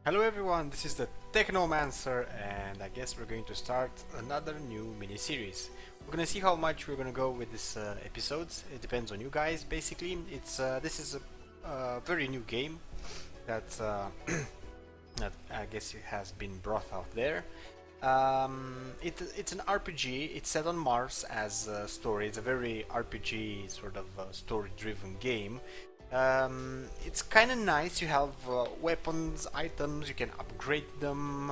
Hello everyone, this is the Technomancer and I guess we're going to start another new mini-series. We're gonna see how much we're gonna go with this episodes. It depends on you guys basically. This is a very new game that, that I guess it has been brought out there. It's an RPG, it's set on Mars as a story. It's a very RPG sort of story-driven game. It's kind of nice. You have weapons, items, you can upgrade them.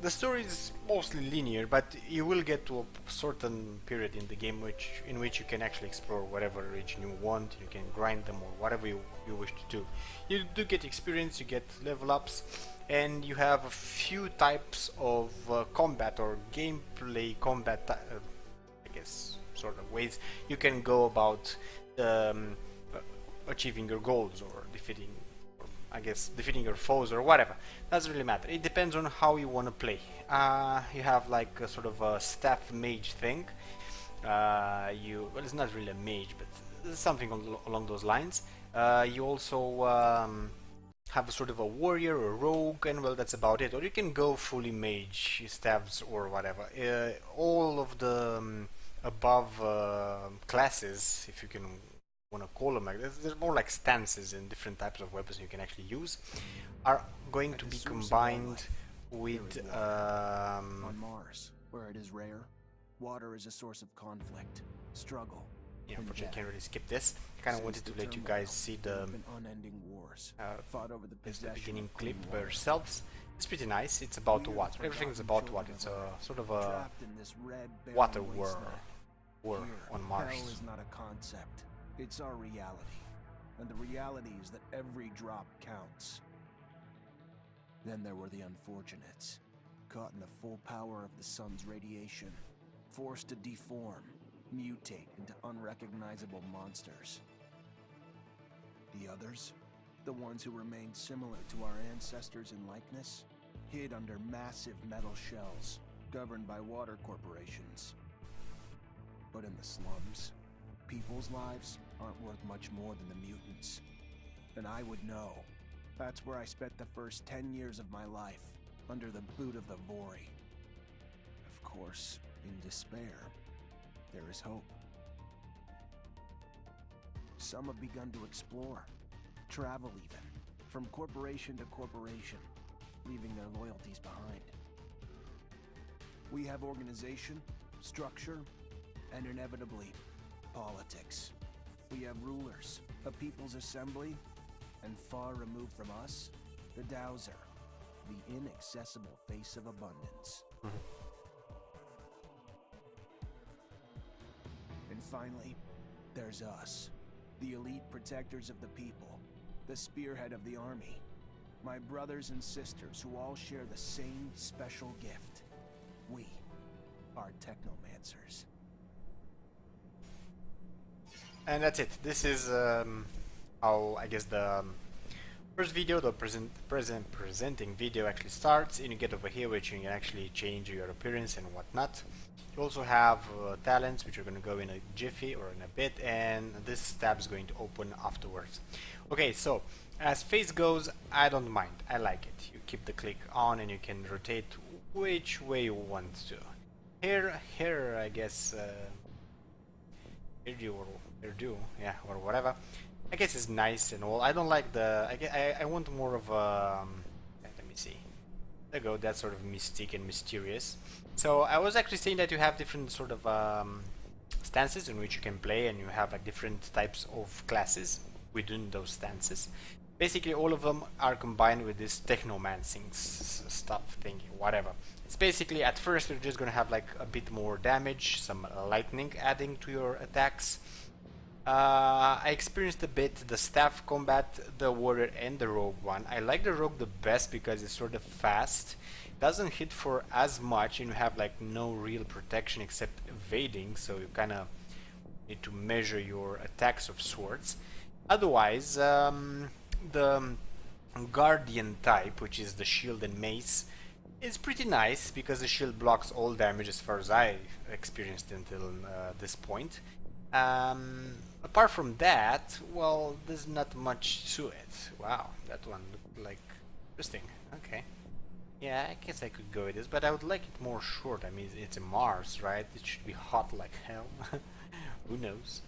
The story is mostly linear, but you will get to a certain period in the game in which you can actually explore whatever region you want. You can grind them or whatever you wish to do. You do get experience, you get level ups, and you have a few types of combat or gameplay combat, I guess, sort of ways you can go about achieving your goals or defeating, or I guess defeating your foes or whatever. Doesn't really matter. It depends on how you want to play. You have like a sort of a staff mage thing. Well, it's not really a mage, but something along those lines. You also have a sort of a warrior or rogue, and well, that's about it. Or you can go fully mage, staffs or whatever. All of the above classes, if you can want to call them like this, there's more like stances and different types of weapons you can actually use, are going to be combined with on Mars, where it is rare, water is a source of conflict, struggle. Yeah, unfortunately, I can't really skip this. I kind of wanted to let you guys see the beginning clip by yourselves. It's pretty nice. It's about water. Everything's about water. It's a sort of a water war on Mars. Hell is not a concept. It's our reality. And the reality is that every drop counts. Then there were the unfortunates, caught in the full power of the sun's radiation, forced to deform, mutate into unrecognizable monsters. The others, the ones who remained similar to our ancestors in likeness, hid under massive metal shells, governed by water corporations. But in the slums, people's lives aren't worth much more than the mutants. And I would know. That's where I spent the first 10 years of my life, under the boot of the Vori. Of course, in despair, there is hope. Some have begun to explore, travel even, from corporation to corporation, leaving their loyalties behind. We have organization, structure, and inevitably, politics. We have rulers, a people's assembly, and far removed from us, the Dowser, the inaccessible face of abundance. And finally, there's us, the elite protectors of the people, the spearhead of the army, my brothers and sisters who all share the same special gift. We are Technomancers. And that's it. This is how I guess the first video, the presenting video actually starts, and you get over here which you can actually change your appearance and whatnot. You also have talents which are going to go in a jiffy or in a bit, and this tab is going to open afterwards. Okay, so as face goes, I don't mind. I like it. You keep the click on and you can rotate which way you want to. Here I guess yeah, or whatever. I guess it's nice and all. I don't like the. I want more of a. Let me see. There you go. That's sort of mystique and mysterious. So I was actually saying that you have different sort of stances in which you can play, and you have like different types of classes within those stances. Basically, all of them are combined with this technomancing stuff thingy, whatever. It's basically at first you're just gonna have like a bit more damage, some lightning adding to your attacks. I experienced a bit the staff combat, the warrior and the rogue one. I like the rogue the best because it's sort of fast, doesn't hit for as much, and you have like no real protection except evading, so you kind of need to measure your attacks of sorts. Otherwise, the guardian type, which is the shield and mace, is pretty nice because the shield blocks all damage as far as I experienced until this point. Apart from that, well, there's not much to it. Wow, that one looked like interesting. Okay. Yeah, I guess I could go with this, but I would like it more short. I mean, it's a Mars, right? It should be hot like hell. Who knows?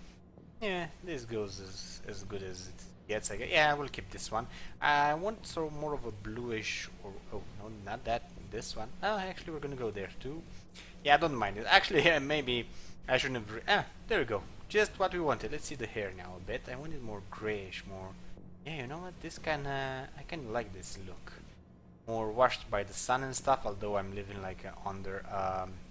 Yeah, this goes as good as it gets. I guess. Yeah, I will keep this one. I want sort of more of a bluish, or oh no, not that. This one. Oh, actually, we're gonna go there too. Yeah, I don't mind it. Actually, yeah, maybe I shouldn't have. There we go. Just what we wanted. Let's see the hair now a bit. I wanted more grayish, more. Yeah, you know what? This I kind of like this look. More washed by the sun and stuff. Although I'm living like under.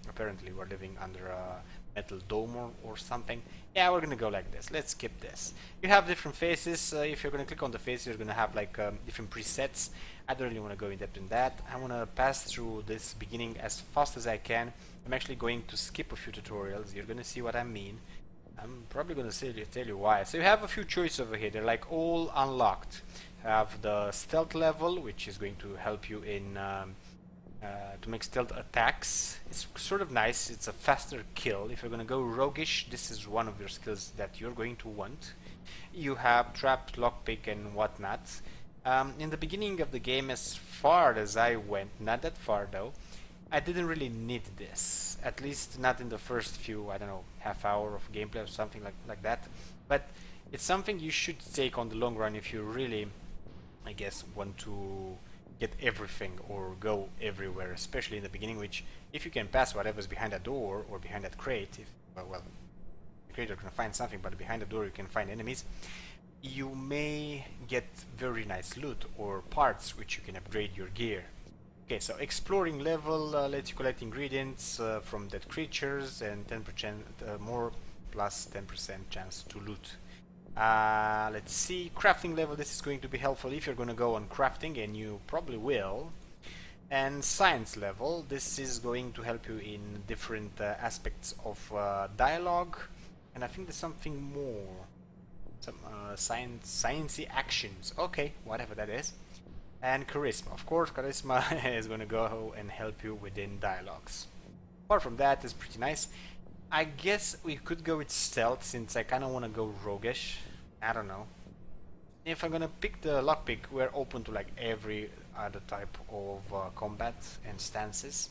Apparently, we're living under a metal dome or something. Yeah, we're gonna go like this. Let's skip this. You have different faces. If you're gonna click on the face, you're gonna have like different presets. I don't really want to go in depth in that. I want to pass through this beginning as fast as I can. I'm actually going to skip a few tutorials. You're gonna see what I mean. I'm probably gonna tell you why. So you have a few choices over here. They're like all unlocked. You have the stealth level, which is going to help you in to make stealth attacks. It's sort of nice. It's a faster kill. If you're gonna go roguish, this is one of your skills that you're going to want. You have trap, lockpick, and whatnot. In the beginning of the game, as far as I went, not that far though, I didn't really need this. At least not in the first few, I don't know, half hour of gameplay or something like that. But it's something you should take on the long run if you really, I guess, want to get everything or go everywhere, especially in the beginning, which if you can pass whatever's behind that door or behind that crate, if, well, the crate you're gonna find something, but behind the door you can find enemies, you may get very nice loot or parts which you can upgrade your gear. Okay, so exploring level lets you collect ingredients from dead creatures and 10% more plus 10% chance to loot. Let's see, crafting level, this is going to be helpful if you're going to go on crafting, and you probably will. And science level, this is going to help you in different aspects of dialogue, and I think there's something more. Some sciencey actions, okay, whatever that is. And charisma, of course, charisma is going to go and help you within dialogues. Apart from that, it's pretty nice. I guess we could go with stealth since I kind of want to go roguish. I don't know. If I'm gonna pick the lockpick, we're open to like every other type of combat and stances.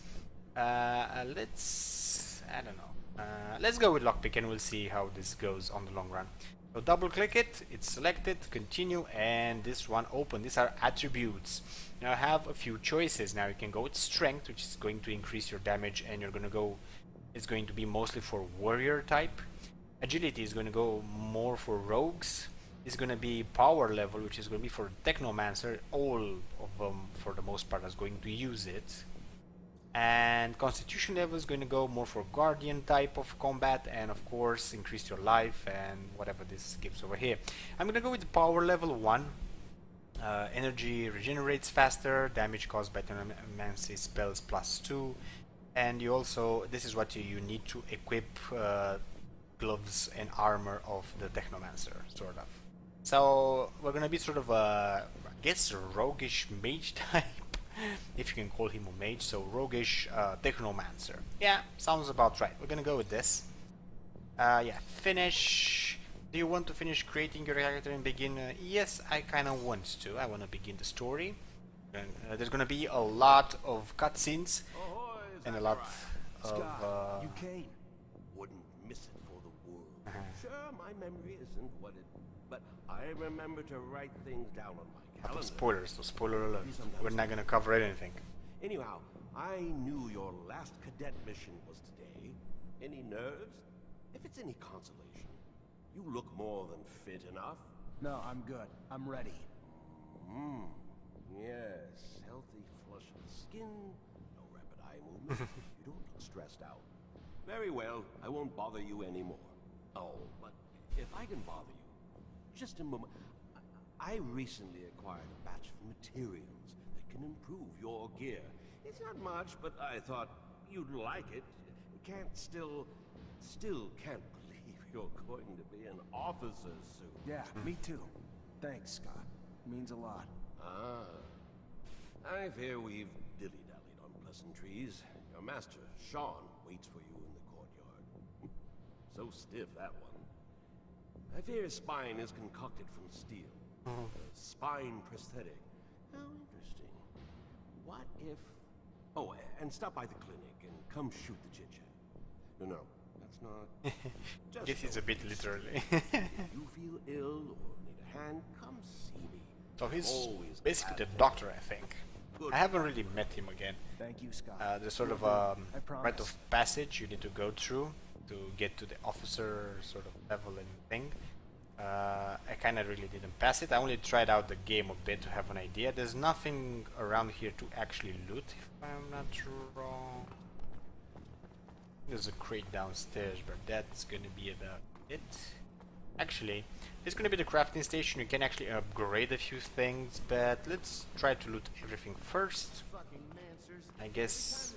Let's, I don't know. Let's go with lockpick and we'll see how this goes on the long run. So double click it, it's selected, continue, and this one open. These are attributes. Now I have a few choices. Now you can go with strength, which is going to increase your damage, and you're gonna go, it's going to be mostly for warrior type. Agility is going to go more for rogues. It's going to be power level, which is going to be for Technomancer. All of them, for the most part, is going to use it. And constitution level is going to go more for guardian type of combat, and of course increase your life and whatever this gives over here. I'm going to go with the power level 1. Energy regenerates faster, damage caused by Technomancer spells +2, and you also, this is what you need to equip gloves and armor of the Technomancer, sort of. So we're gonna be sort of a, I guess, roguish mage type, if you can call him a mage. So roguish Technomancer. Yeah, sounds about right. We're gonna go with this. Yeah, finish. Do you want to finish creating your character and begin? Yes, I kind of want to. I want to begin the story. There's gonna be a lot of cutscenes and a lot of. Scott, you came. Wouldn't miss it for the world. Sure, my memory isn't what it, but I remember to write things down on my calendar. Spoilers, so spoiler alert. We're not gonna cover anything. Anyhow, I knew your last cadet mission was today. Any nerves? If it's any consolation, you look more than fit enough. No, I'm good. I'm ready. Yes, healthy flush of the skin, no rapid eye movement. You don't look stressed out. Very well, I won't bother you anymore. Oh, but if I can bother you, just a moment. I recently acquired a batch of materials that can improve your gear. It's not much, but I thought you'd like it. Still can't believe you're going to be an officer soon. Yeah, me too. Thanks, Scott. Means a lot. I fear we've dilly-dallied on pleasantries. Your master, Sean, waits for you in the courtyard. So stiff, that one. I fear his spine is concocted from steel. A spine prosthetic. How interesting. what if... Oh, and stop by the clinic and come shoot the chit-chat. No, that's not... Just This is a don't bit be literally. silly. If you feel ill or need a hand, come see me. So he's Always basically the glad to doctor, I think. Good. I haven't really met him again. Thank you, Scott. There's sort of I rite promise. of passage you need to go through to get to the officer sort of level and thing. I kind of really didn't pass it. I only tried out the game a bit to have an idea. There's nothing around here to actually loot, if I'm not wrong. There's a crate downstairs, but that's gonna be about it. Actually, it's gonna be the crafting station. You can actually upgrade a few things, but let's try to loot everything first. I guess...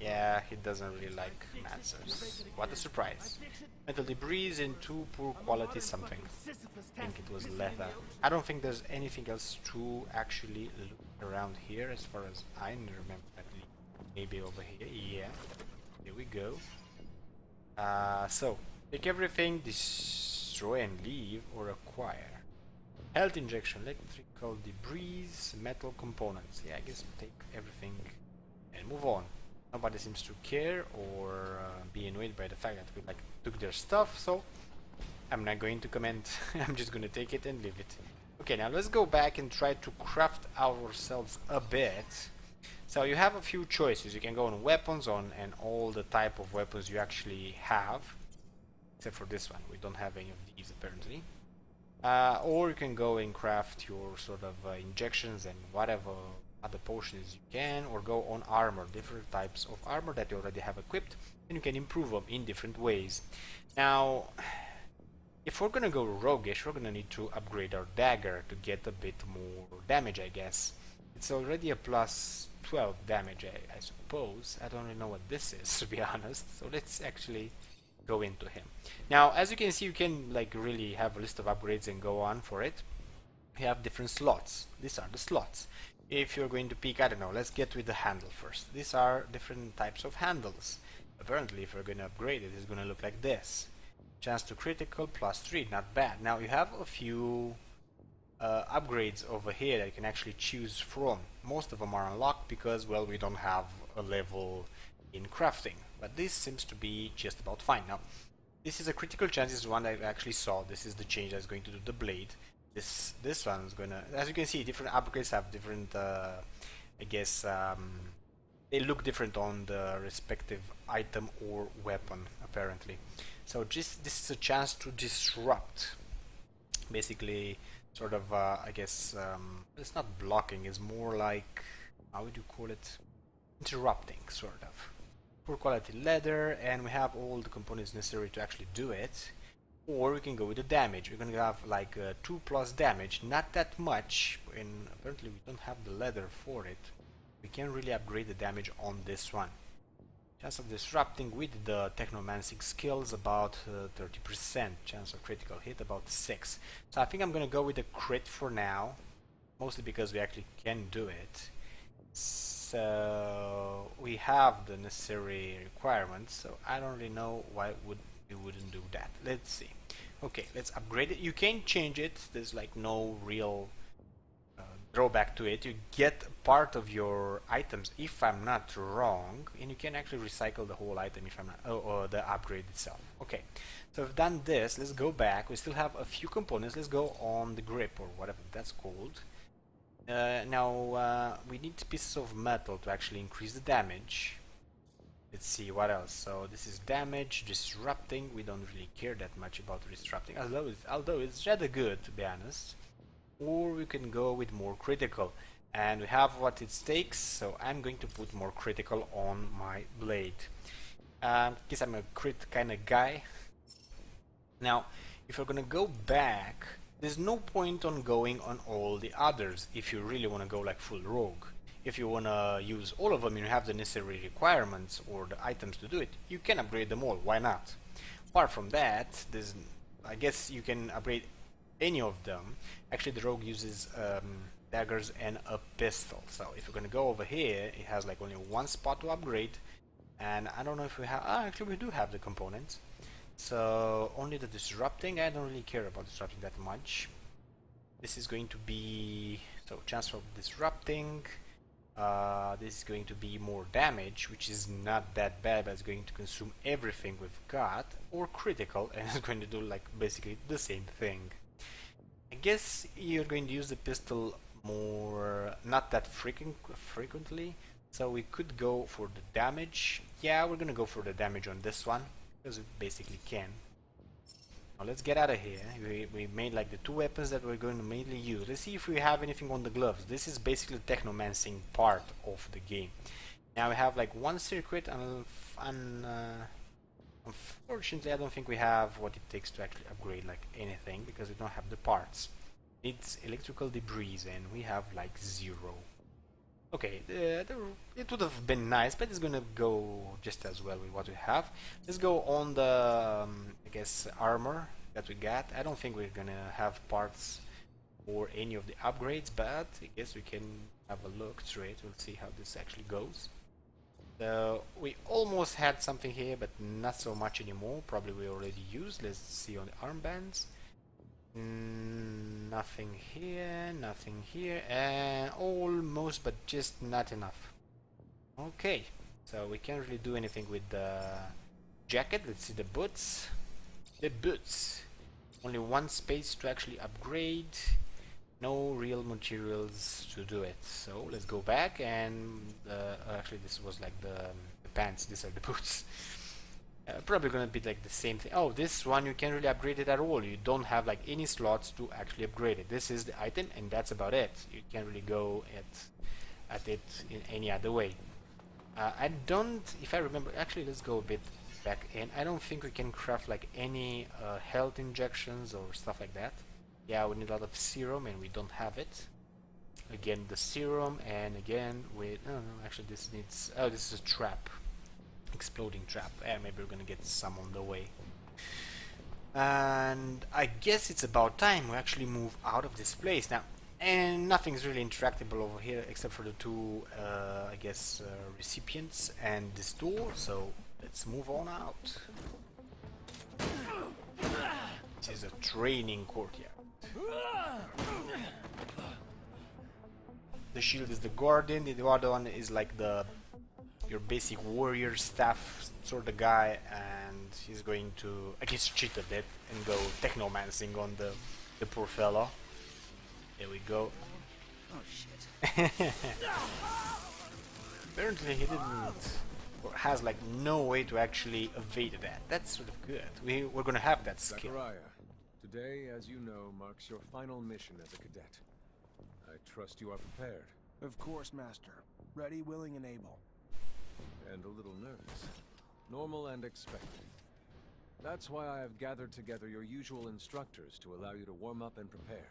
yeah, he doesn't really like Mancers. What a surprise. Metal debris in 2 poor quality something. I think it was leather. I don't think there's anything else to actually loot around here as far as I remember. At least. Maybe over here. Yeah. Here we go. So, take everything, destroy and leave, or acquire. Health injection, electrical debris, metal components. Yeah, I guess we'll take everything and move on. Nobody seems to care or be annoyed by the fact that we took their stuff, so I'm not going to comment. I'm just going to take it and leave it. Okay, now let's go back and try to craft ourselves a bit. So you have a few choices. You can go on weapons and all the type of weapons you actually have, except for this one. We don't have any of these apparently. Or you can go and craft your sort of injections and whatever other potions you can, or go on armor, different types of armor that you already have equipped, and you can improve them in different ways. Now, if we're gonna go roguish, we're gonna need to upgrade our dagger to get a bit more damage, I guess. It's already a plus 12 damage, I suppose. I don't really know what this is, to be honest, so let's actually go into him. Now, as you can see, you can really have a list of upgrades and go on for it. You have different slots. These are the slots. If you're going to pick, I don't know, let's get with the handle first. These are different types of handles. Apparently, if we're going to upgrade it, it's going to look like this. Chance to critical plus 3, not bad. Now you have a few upgrades over here that you can actually choose from. Most of them are unlocked because, well, we don't have a level in crafting. But this seems to be just about fine. Now, this is a critical chance. This is one I actually saw. This is the change that's going to do the blade. This one is gonna, as you can see, different upgrades have different, I guess, they look different on the respective item or weapon, apparently. So this is a chance to disrupt, basically, sort of, I guess, it's not blocking, it's more like, how would you call it? Interrupting, sort of. Poor quality leather, and we have all the components necessary to actually do it. Or we can go with the damage. We're going to have 2 plus damage, not that much, and apparently we don't have the leather for it. We can really upgrade the damage on this one. Chance of disrupting with the Technomancer skills about 30%. Chance of critical hit about 6. So I think I'm going to go with the crit for now, mostly because we actually can do it. So we have the necessary requirements, so I don't really know why we wouldn't do that. Let's see. Okay, let's upgrade it. You can change it. There's no real drawback to it. You get part of your items, if I'm not wrong, and you can actually recycle the whole item if I'm not, or the upgrade itself. Okay, so we've done this. Let's go back. We still have a few components. Let's go on the grip or whatever that's called. Now we need pieces of metal to actually increase the damage. Let's see what else. So this is damage, disrupting. We don't really care that much about disrupting, although it's rather good, to be honest. Or we can go with more critical, and we have what it takes. So I'm going to put more critical on my blade. Guess I'm a crit kind of guy. Now, if you're gonna go back, there's no point on going on all the others if you really want to go full rogue. If you want to use all of them and you have the necessary requirements or the items to do it, you can upgrade them all. Why not? Apart from that, I guess you can upgrade any of them. Actually, the rogue uses daggers and a pistol. So if you're going to go over here, it has only one spot to upgrade. And I don't know if we have... actually, we do have the components. So only the disrupting. I don't really care about disrupting that much. This is going to be... So chance for disrupting. this is going to be more damage, which is not that bad, but it's going to consume everything we've got, or critical, and it's going to do like basically the same thing. I guess you're going to use the pistol more, not that frequently, so we could go for the damage. Yeah, we're gonna go for the damage on this one, because we basically can. Now let's get out of here. We made like the two weapons that we're going to mainly use. Let's see if we have anything on the gloves. This is basically the technomancing part of the game. Now we have like one circuit, and unfortunately I don't think we have what it takes to actually upgrade like anything, because we don't have the parts. It's electrical debris and we have like 0. Okay, it would have been nice, but it's gonna go just as well with what we have. Let's go on the, I guess, armor that we got. I don't think we're gonna have parts for any of the upgrades, but I guess we can have a look through it. We'll see how this actually goes. So we almost had something here, but not so much anymore. Probably we already used. Let's see on the armbands. Nothing here, and almost, but just not enough. Okay, so we can't really do anything with the jacket. Let's see the boots. Only one space to actually upgrade. No real materials to do it. So let's go back, and actually this was like the pants. These are the boots. Probably gonna be like the same thing. Oh, this one you can't really upgrade it at all. You don't have like any slots to actually upgrade it. This is the item, and that's about it. You can't really go at it in any other way. I don't, if I remember, actually let's go a bit back in. I don't think we can craft like any health injections or stuff like that. Yeah, we need a lot of serum, and we don't have it. Again, the serum, and again with no, actually this needs. Oh, this is a trap. Exploding trap. Maybe we're gonna get some on the way. And I guess it's about time we actually move out of this place now. And nothing's really interactable over here except for the two, I guess, recipients and this door. So let's move on out. This is a training courtyard. The shield is the guardian. The other one is like your basic warrior staff sort of guy, and he's going to, I guess, cheat a bit and go technomancing on the poor fellow. There we go. Oh shit. Apparently he didn't, or has like no way to actually evade that. That's sort of good. We're gonna have that skill. Zachariah, today, as you know, marks your final mission as a cadet. I trust you are prepared. Of course, Master. Ready, willing, and able. And a little nervous. Normal and expected. That's why I have gathered together your usual instructors to allow you to warm up and prepare.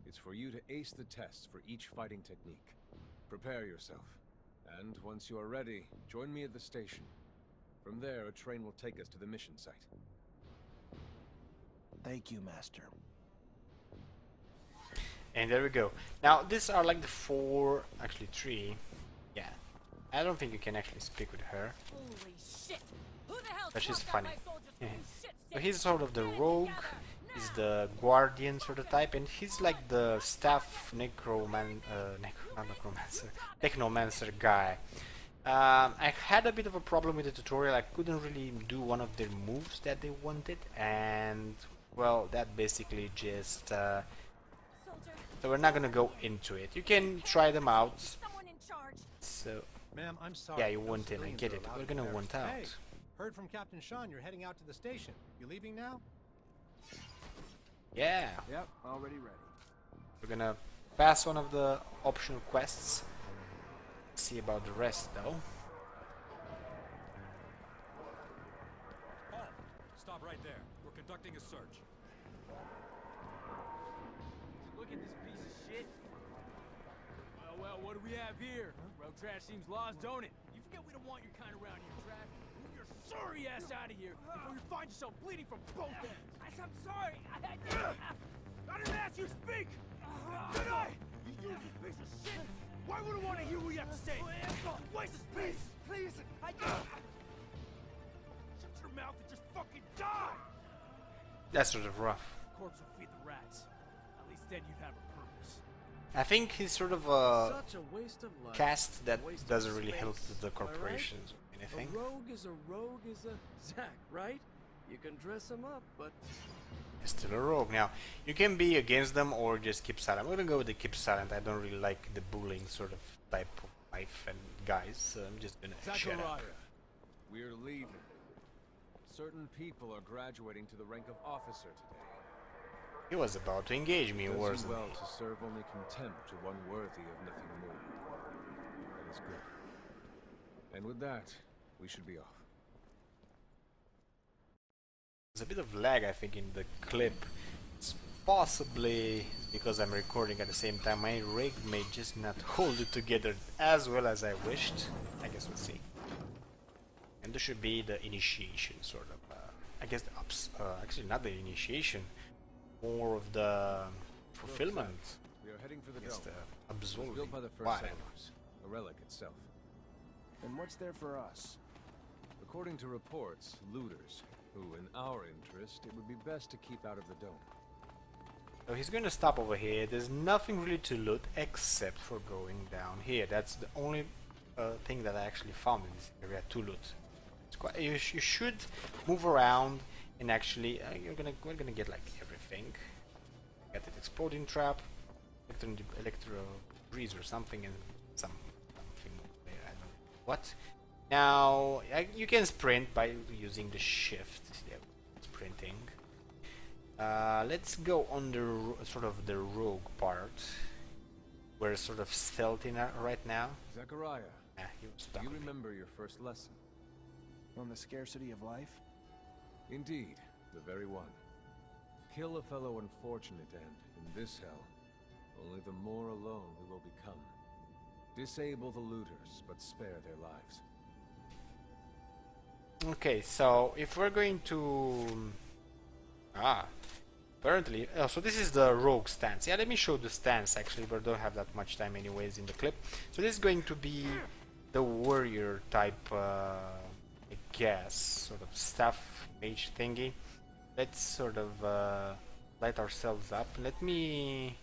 It's for you to ace the tests for each fighting technique. Prepare yourself. And once you are ready, join me at the station. From there, a train will take us to the mission site. Thank you, Master. And there we go. Now these are like the 4, actually 3. Yeah. I don't think you can actually speak with her. Holy shit. Who the hell But she's dropped funny. out my soldiers Yeah. from these shit So he's sort of the Stand rogue, together, he's now! the guardian sort of type, and he's like the staff technomancer guy. I had a bit of a problem with the tutorial. I couldn't really do one of their moves that they wanted, and well, that basically just Soldier, so we're not gonna go into it. You can try them out. someone in charge. So Ma'am, I'm sorry. yeah, you no want in, I civilians get are it. allowed We're in gonna there. want out. Hey, heard from Captain Sean you're heading out to the station. You leaving now? Yeah, Yep, already ready. we're gonna pass one of the optional quests. See about the rest though. Paul, stop right there. We're conducting a search. Look at this piece of shit. Well, what do we have here? Road trash seems lost, don't it? You forget we don't want your kind around here, Trash. Move your sorry ass out of here before you find yourself bleeding from both ends. I'm sorry. I didn't ask you to speak. Did I? You useless piece of shit. Why would I want to hear what you have to say? Waste of space. Please. Shut your mouth and just fucking die. That's sort of rough. Corpse will feed the rats. At least then you'd have a purpose. I think he's sort of a Such a waste of life. cast that Waste of doesn't really help space. the Am I right? corporations or anything. A rogue is a Zach, right? You can dress him up, but He's still a rogue. Now, you can be against them or just keep silent. I'm gonna go with the keep silent. I don't really like the bullying sort of type of life and guys, so I'm just gonna shut up. Zachariah, we're leaving. Certain people are graduating to the rank of officer today. He was about to engage me, Does wasn't you well he? to serve only contempt to one worthy of nothing more. That is good. And with that, we should be off. There's a bit of lag, I think, in the clip. It's possibly because I'm recording at the same time. My rig may just not hold it together as well as I wished. I guess we'll see. And this should be the initiation, sort of. I guess the actually not the initiation, more of the fulfillment. We are heading for the It's dome. the It was absolving. built by the first Whatever. settlers, a relic itself. And what's there for us? According to reports, looters, who in our interest, it would be best to keep out of the dome. So he's going to stop over here. There's nothing really to loot except for going down here. That's the only thing that I actually found in this area to loot. It's quite, you should move around and actually we're gonna get like everything. Got an exploding trap, electro breeze or something, and something there. I don't know what. Now you can sprint by using the shift. Yeah, sprinting. Let's go on the sort of the rogue part. We're sort of stealthy right now. Zachariah, He was do stuck. you remember your first lesson? On the scarcity of life? Indeed, the very one. Kill a fellow unfortunate and, in this hell, only the more alone we will become. Disable the looters, but spare their lives. Okay, so if we're going to apparently so this is the rogue stance. Yeah, let me show the stance actually, but don't have that much time anyways in the clip. So this is going to be the warrior type I guess sort of staff mage thingy. Let's sort of light ourselves up. Let me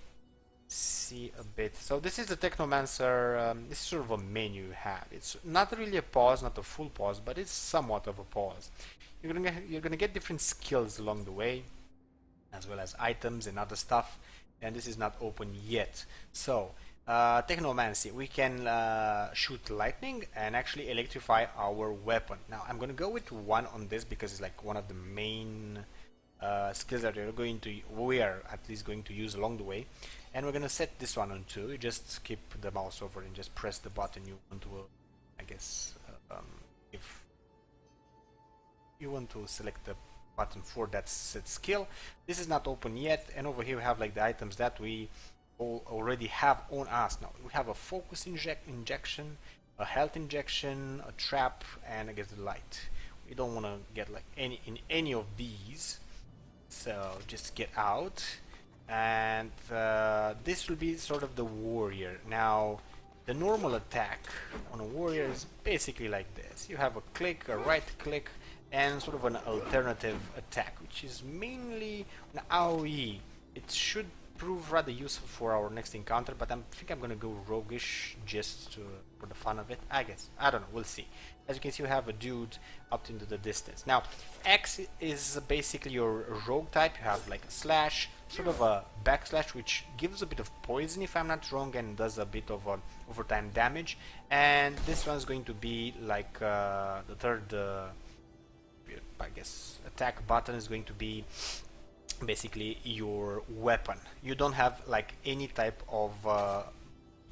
see a bit. So this is the Technomancer. This is sort of a menu you have. It's not really a pause, not a full pause, but it's somewhat of a pause. You're gonna get different skills along the way, as well as items and other stuff. And this is not open yet. So Technomancy, we can shoot lightning and actually electrify our weapon. Now I'm gonna go with one on this because it's like one of the main skills that we are at least going to use along the way. And we're gonna set this one on 2. You just skip the mouse over and just press the button you want to, I guess, if you want to select the button for that set skill. This is not open yet, and over here we have like the items that we already have on us. Now we have a focus injection, a health injection, a trap, and I guess the light. We don't want to get like any of these, so just get out. And this will be sort of the warrior. Now the normal attack on a warrior is basically like this. You have a click, a right click, and sort of an alternative attack, which is mainly an AoE. It should prove rather useful for our next encounter, but I think I'm gonna go roguish just for the fun of it, I guess. I don't know, we'll see. As you can see, we have a dude out into the distance. Now X is basically your rogue type. You have like a slash, sort of a backslash, which gives a bit of poison if I'm not wrong, and does a bit of overtime damage. And this one's going to be like the third I guess attack button is going to be basically your weapon. You don't have like any type of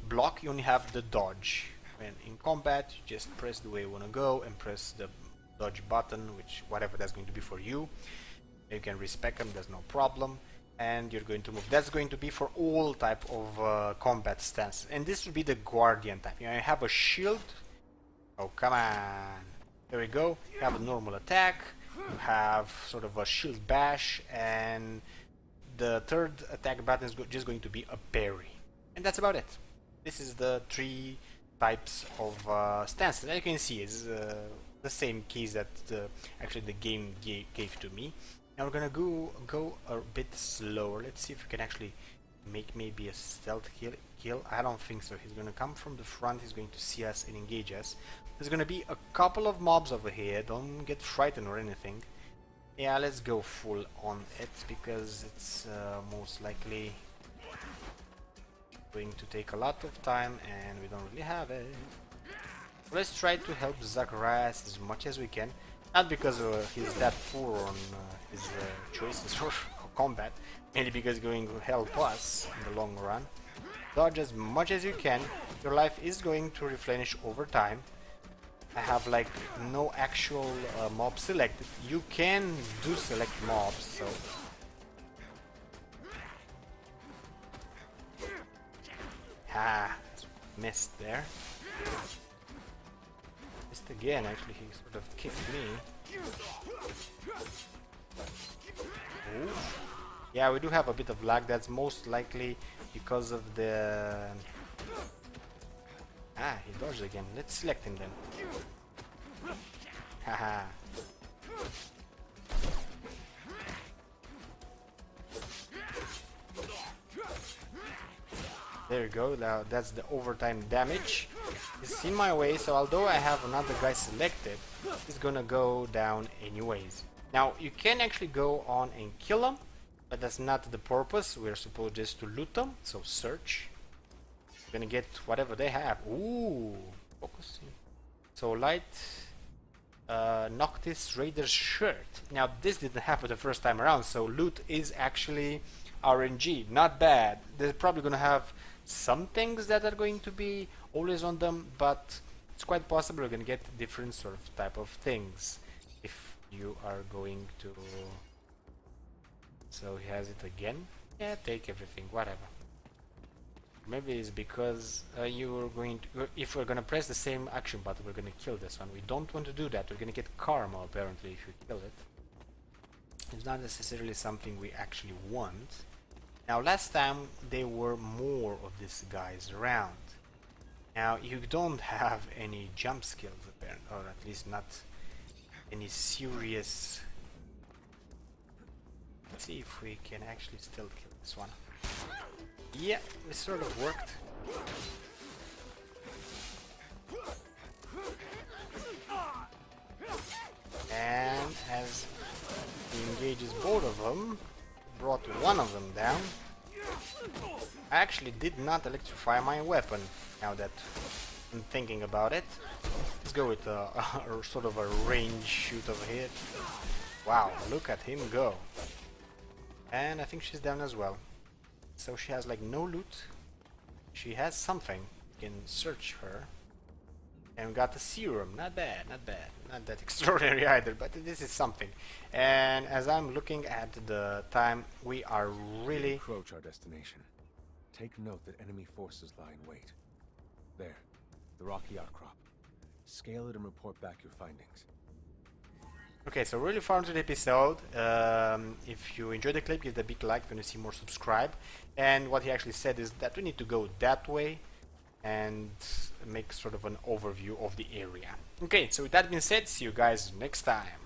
block, you only have the dodge. When in combat, you just press the way you want to go and press the dodge button, which whatever that's going to be for you. You can respec them, there's no problem, and you're going to move. That's going to be for all type of combat stance, and this will be the guardian type. You know, you have a shield. Oh, come on. There we go. You have a normal attack. You have sort of a shield bash, and the third attack button is just going to be a parry, and that's about it. This is the 3 types of stances. As you can see, it's the same keys that actually the game gave to me. Now we're gonna go a bit slower. Let's see if we can actually make maybe a stealth kill. I don't think so. He's gonna come from the front, he's going to see us and engage us. There's gonna be a couple of mobs over here, don't get frightened or anything. Yeah, let's go full on it, because it's most likely going to take a lot of time and we don't really have it. Let's try to help Zacharias as much as we can. Not because he's that poor on his choices for combat, mainly because he's going to help us in the long run. Dodge as much as you can. Your life is going to replenish over time. I have like no actual mob selected. You can do select mobs, so missed there. Missed again, actually. He sort of kicked me. Ooh. Yeah, we do have a bit of lag. That's most likely because of the... he dodged again. Let's select him then. Haha. There you go. Now that's the overtime damage. It's in my way, so although I have another guy selected, he's gonna go down anyways. Now you can actually go on and kill them, but that's not the purpose. We're supposed just to loot them. So search. We're gonna get whatever they have. Ooh, focusing. So light Noctis Raider's shirt. Now this didn't happen the first time around, so loot is actually RNG. Not bad. They're probably gonna have some things that are going to be always on them, but it's quite possible you're gonna get different sort of type of things if you are going to. So he has it again. Yeah, take everything, whatever. Maybe it's because you're going to, if we're gonna press the same action button, we're gonna kill this one. We don't want to do that. We're gonna get karma apparently if you kill it. It's not necessarily something we actually want. Now last time there were more of these guys around. Now you don't have any jump skills apparently, or at least not any serious. Let's see if we can actually still kill this one. Yeah, it sort of worked. And as he engages both of them, brought one of them down. I actually did not electrify my weapon, now that I'm thinking about it. Let's go with a sort of a range shoot over here. Wow, look at him go. And I think she's down as well. So she has like no loot. She has something. You can search her. And we got the serum. Not bad, not bad. Not that extraordinary either, but this is something. And as I'm looking at the time, we are really... approach our destination. Take note that enemy forces lie in wait. There, the rocky outcrop. Scale it and report back your findings. Okay, so really far into the episode. If you enjoyed the clip, give it a big like. If you want to see more, subscribe. And what he actually said is that we need to go that way and make sort of an overview of the area. Okay, so with that being said, see you guys next time.